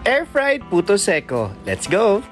Air-fried puto seco. Let's go!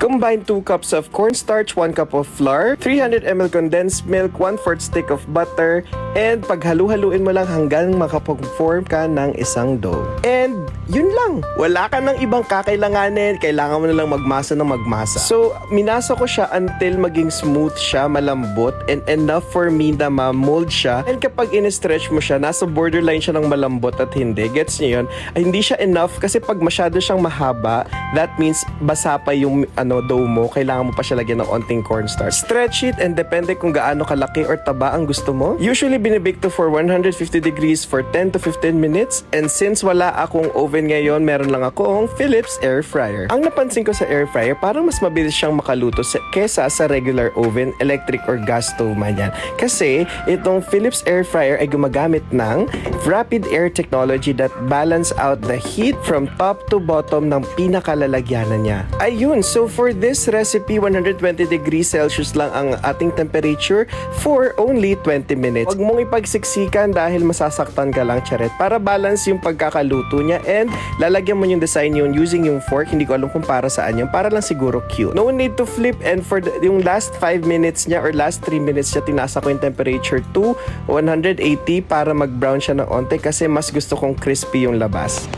Combine 2 cups of cornstarch, 1 cup of flour, 300 ml condensed milk, 1/4 stick of butter, and paghalu-haluin mo lang hanggang makapag-form ka ng isang dough. And yun lang. Wala ka ng ibang kakailanganin. Kailangan mo na lang magmasa ng magmasa. So, minasa ko siya until maging smooth siya, malambot, and enough for me na ma-mold siya. And kapag in-stretch mo siya, nasa borderline siya ng malambot at hindi. Gets niyo yun? Ay, hindi siya enough kasi pag masyado siyang mahaba, that means basa pa yung dough mo, kailangan mo pa siya lagyan ng onting cornstarch. Stretch it and depende kung gaano kalaki or taba ang gusto mo. Usually, binibake to for 150 degrees for 10 to 15 minutes. And since wala akong oven ngayon, meron lang akong Philips air fryer. Ang napansin ko sa air fryer, parang mas mabilis siyang makaluto kesa sa regular oven, electric or gas stove man yan. Kasi, itong Philips air fryer ay gumagamit ng rapid air technology that balance out the heat from top to bottom ng pinakalalagyanan niya. Ayun, so for this recipe, 120 degrees Celsius lang ang ating temperature for only 20 minutes. Huwag mong ipagsiksikan dahil masasaktan ka lang, charet. Para balance yung pagkakaluto niya and lalagyan mo yung design yun using yung fork. Hindi ko alam kung para saan yun. Para lang siguro cute. No need to flip, and for yung last 5 minutes niya or last 3 minutes niya, tinasa ko yung temperature to 180 para mag-brown siya ng onte kasi mas gusto kong crispy yung labas.